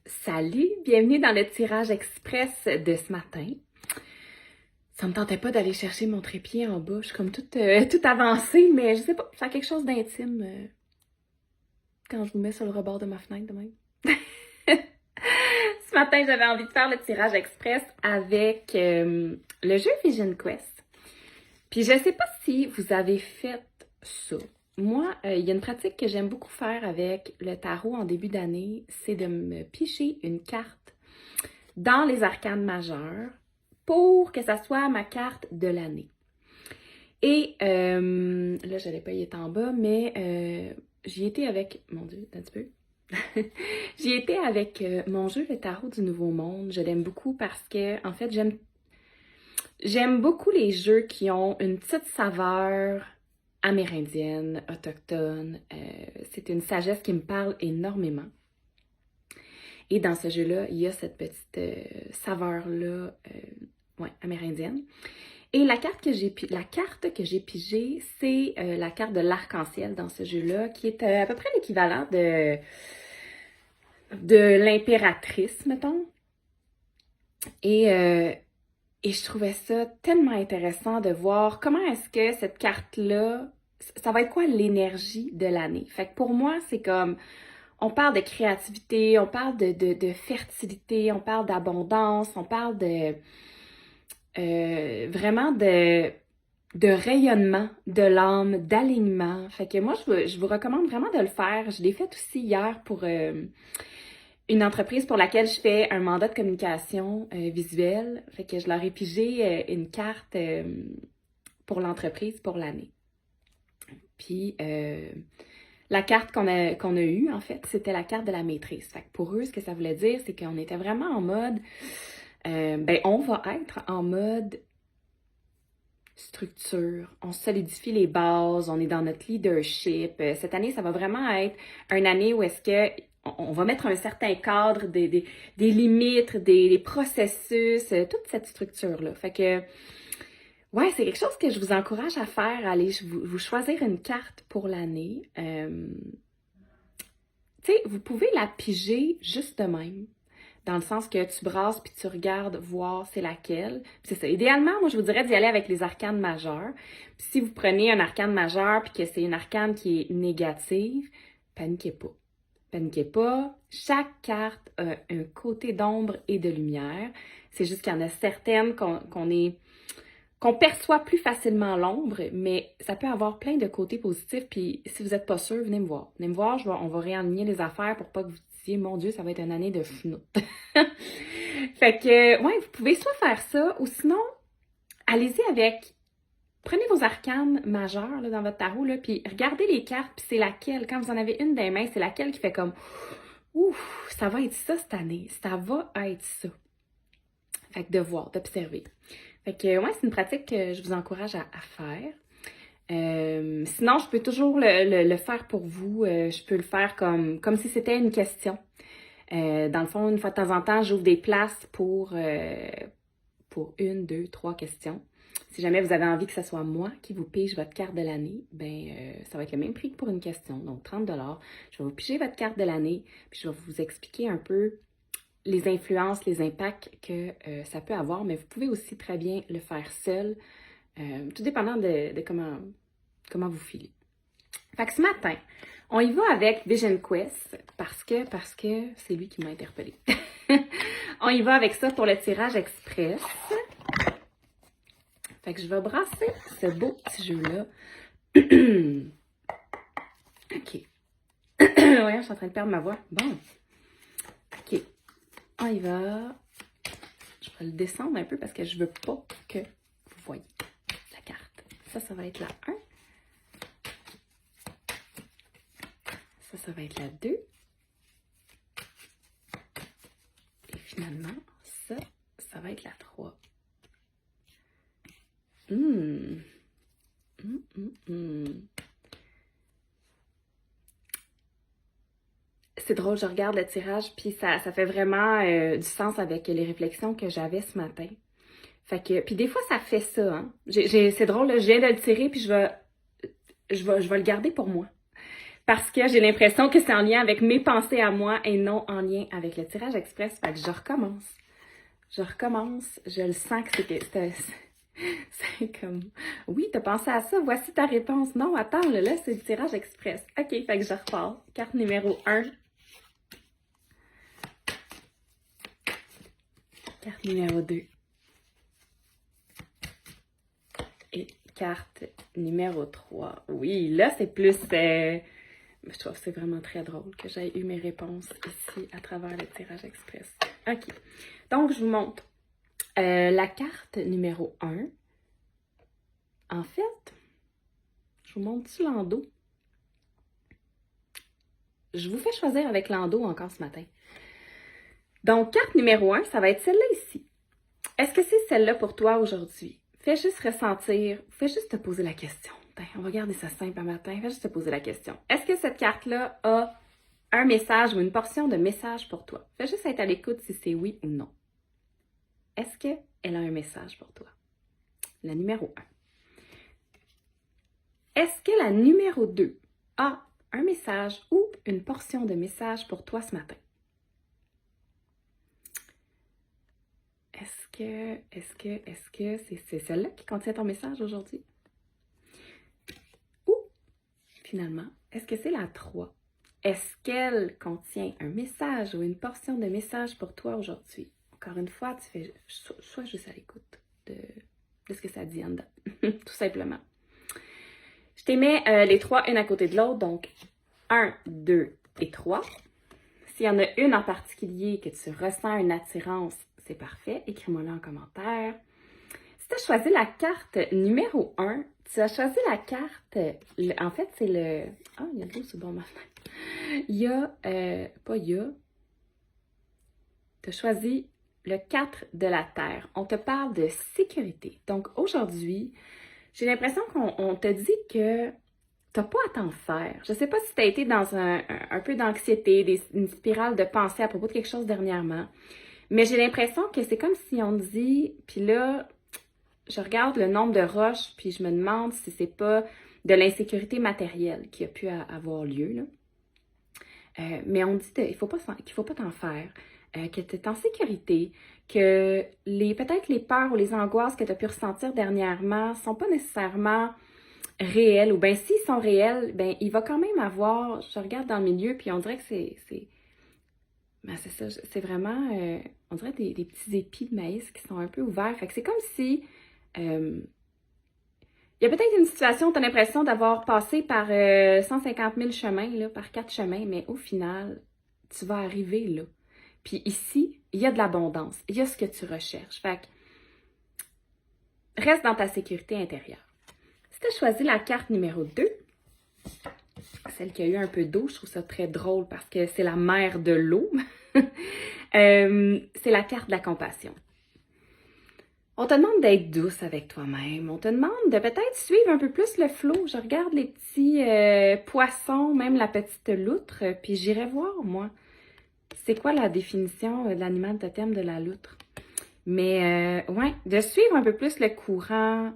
Salut, bienvenue dans le tirage express de ce matin. Ça me tentait pas d'aller chercher mon trépied en bas, je suis comme toute avancée, mais je sais pas, faire quelque chose d'intime quand je vous mets sur le rebord de ma fenêtre de même. Ce matin, j'avais envie de faire le tirage express avec le jeu Vision Quest. Puis je sais pas si vous avez fait ça. Moi, il y a une pratique que j'aime beaucoup faire avec le tarot en début d'année, c'est de me picher une carte dans les arcanes majeures pour que ça soit ma carte de l'année. Et là, je n'allais pas y être en bas, mais j'y étais avec... Mon Dieu, un petit peu. J'y étais avec mon jeu Le Tarot du Nouveau Monde. Je l'aime beaucoup parce que, en fait, j'aime beaucoup les jeux qui ont une petite saveur amérindienne, autochtone. C'est une sagesse qui me parle énormément. Et dans ce jeu-là, il y a cette petite saveur-là, amérindienne. Et la carte que j'ai pigée, c'est la carte de l'arc-en-ciel dans ce jeu-là, qui est à peu près l'équivalent de l'impératrice, mettons. Et je trouvais ça tellement intéressant de voir comment est-ce que cette carte-là, ça va être quoi l'énergie de l'année. Fait que pour moi, c'est comme, on parle de créativité, on parle de fertilité, on parle d'abondance, on parle de vraiment de rayonnement de l'âme, d'alignement. Fait que moi, je vous recommande vraiment de le faire. Je l'ai fait aussi hier pour une entreprise pour laquelle je fais un mandat de communication visuelle. Fait que je leur ai pigé une carte pour l'entreprise pour l'année. Puis la carte qu'on a eue, en fait, c'était la carte de la maîtrise. Fait que pour eux, ce que ça voulait dire, c'est qu'on était vraiment en mode... on va être en mode structure, on solidifie les bases, on est dans notre leadership. Cette année, ça va vraiment être une année où est-ce que on va mettre un certain cadre, des limites, des processus, toute cette structure-là. Fait que, ouais, c'est quelque chose que je vous encourage à faire, aller vous choisir une carte pour l'année. Tu sais, vous pouvez la piger juste de même. Dans le sens que tu brasses puis tu regardes voir c'est laquelle. Puis c'est ça. Idéalement, moi, je vous dirais d'y aller avec les arcanes majeures. Puis si vous prenez un arcane majeur puis que c'est une arcane qui est négative, paniquez pas. Paniquez pas. Chaque carte a un côté d'ombre et de lumière. C'est juste qu'il y en a certaines qu'on perçoit plus facilement l'ombre, mais ça peut avoir plein de côtés positifs. Puis si vous n'êtes pas sûr, venez me voir. Venez me voir, on va réaligner les affaires pour pas que vous disiez, mon Dieu, ça va être une année de chenoute. Fait que, ouais, vous pouvez soit faire ça, ou sinon, allez-y avec, prenez vos arcanes majeures là, dans votre tarot, là, puis regardez les cartes, puis c'est laquelle, quand vous en avez une des mains, c'est laquelle qui fait comme, ouf, ça va être ça cette année, ça va être ça. Fait que de voir, d'observer. Fait que, ouais, c'est une pratique que je vous encourage à faire. Sinon, je peux toujours le faire pour vous. Je peux le faire comme si c'était une question. Dans le fond, une fois de temps en temps, j'ouvre des places pour une, deux, trois questions. Si jamais vous avez envie que ce soit moi qui vous pige votre carte de l'année, ça va être le même prix que pour une question, donc 30 $. Je vais vous piger votre carte de l'année, puis je vais vous expliquer un peu les influences, les impacts que ça peut avoir, mais vous pouvez aussi très bien le faire seul, tout dépendant de comment vous filez. Fait que ce matin, on y va avec Vision Quest parce que c'est lui qui m'a interpellée. On y va avec ça pour le tirage express. Fait que je vais brasser ce beau petit jeu-là. OK. Voyons, je suis en train de perdre ma voix. Bon. OK. On y va. Je vais le descendre un peu parce que je veux pas que vous voyez la carte. Ça va être la 1. Ça va être la 2. Et finalement, ça va être la 3. C'est drôle, je regarde le tirage, puis ça fait vraiment du sens avec les réflexions que j'avais ce matin. Fait que, puis des fois, ça fait ça, hein. C'est drôle, là, je viens de le tirer, puis je vais le garder pour moi. parce que j'ai l'impression que c'est en lien avec mes pensées à moi et non en lien avec le tirage express. Fait que je recommence. Je le sens que c'est comme, oui, t'as pensé à ça, voici ta réponse. Non, attends, là, c'est le tirage express. OK, fait que je repars. Carte numéro 1. Carte numéro 2. Et carte numéro 3. Oui, là, c'est plus... je trouve que c'est vraiment très drôle que j'aie eu mes réponses ici à travers le tirage express. OK. Donc, je vous montre la carte numéro 1. En fait, je vous montre-tu l'endos? Je vous fais choisir avec l'endos encore ce matin. Donc, carte numéro 1, ça va être celle-là ici. Est-ce que c'est celle-là pour toi aujourd'hui? Fais juste ressentir, fais juste te poser la question. On va garder ça simple un matin, fais juste te poser la question. Est-ce que cette carte-là a un message ou une portion de message pour toi? Fais juste être à l'écoute si c'est oui ou non. Est-ce qu'elle a un message pour toi? La numéro 1. Est-ce que la numéro 2 a un message ou une portion de message pour toi ce matin? Est-ce que c'est celle-là qui contient ton message aujourd'hui? Ou, finalement, est-ce que c'est la 3? Est-ce qu'elle contient un message ou une portion de message pour toi aujourd'hui? Encore une fois, tu fais soit juste à l'écoute de ce que ça dit en dedans, tout simplement. Je t'ai mis les 3 une à côté de l'autre, donc 1, 2 et 3. S'il y en a une en particulier que tu ressens une attirance, c'est parfait. Écris-moi là en commentaire. Si tu as choisi la carte numéro 1, tu as choisi la carte... en fait, c'est le... Ah, il y a de l'eau sur le bon matin. Il y a... Tu as choisi le 4 de la Terre. On te parle de sécurité. Donc, aujourd'hui, j'ai l'impression qu'on te dit que t'as pas à t'en faire. Je sais pas si tu as été dans un peu d'anxiété, une spirale de pensée à propos de quelque chose dernièrement, mais j'ai l'impression que c'est comme si on dit, puis là, je regarde le nombre de roches, puis je me demande si c'est pas de l'insécurité matérielle qui a pu avoir lieu, là. Mais on dit qu'il faut pas t'en faire, que tu es en sécurité, que peut-être les peurs ou les angoisses que tu as pu ressentir dernièrement sont pas nécessairement réels, ou bien s'ils sont réels, ben il va quand même avoir, je regarde dans le milieu, puis on dirait que c'est ça, c'est vraiment, on dirait des petits épis de maïs qui sont un peu ouverts, fait que c'est comme si, il y a peut-être une situation où tu as l'impression d'avoir passé par 150 000 chemins, là, par 4 chemins, mais au final, tu vas arriver là. Puis ici, il y a de l'abondance, il y a ce que tu recherches, fait que reste dans ta sécurité intérieure. Si tu as choisi la carte numéro 2, celle qui a eu un peu d'eau, je trouve ça très drôle parce que c'est la mère de l'eau. C'est la carte de la compassion. On te demande d'être douce avec toi-même. On te demande de peut-être suivre un peu plus le flot. Je regarde les petits poissons, même la petite loutre, puis j'irai voir, moi, c'est quoi la définition de l'animal totem de la loutre. Mais, ouais, de suivre un peu plus le courant,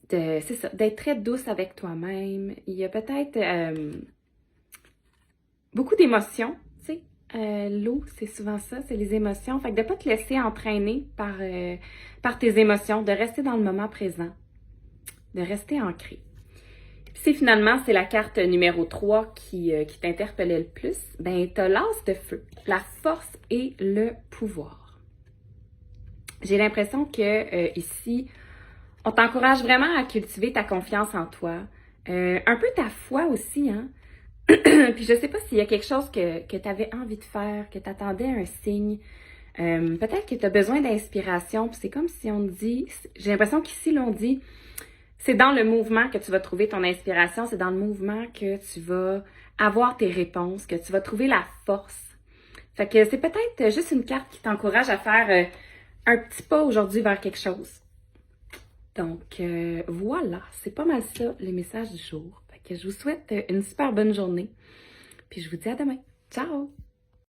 c'est ça, d'être très douce avec toi-même. Il y a peut-être beaucoup d'émotions, tu sais. L'eau, c'est souvent ça, c'est les émotions. Fait que de ne pas te laisser entraîner par tes émotions, de rester dans le moment présent, de rester ancré. Puis si finalement c'est la carte numéro 3 qui t'interpellait le plus, ben t'as l'as de feu, la force et le pouvoir. J'ai l'impression que ici, on t'encourage vraiment à cultiver ta confiance en toi, un peu ta foi aussi, hein. Puis je sais pas s'il y a quelque chose que tu avais envie de faire, que tu attendais un signe. Peut-être que tu as besoin d'inspiration. Puis c'est comme si on dit, j'ai l'impression qu'ici, l'on dit, c'est dans le mouvement que tu vas trouver ton inspiration, c'est dans le mouvement que tu vas avoir tes réponses, que tu vas trouver la force. Fait que c'est peut-être juste une carte qui t'encourage à faire un petit pas aujourd'hui vers quelque chose. Donc voilà, c'est pas mal ça, les messages du jour. Fait que je vous souhaite une super bonne journée. Puis je vous dis à demain. Ciao!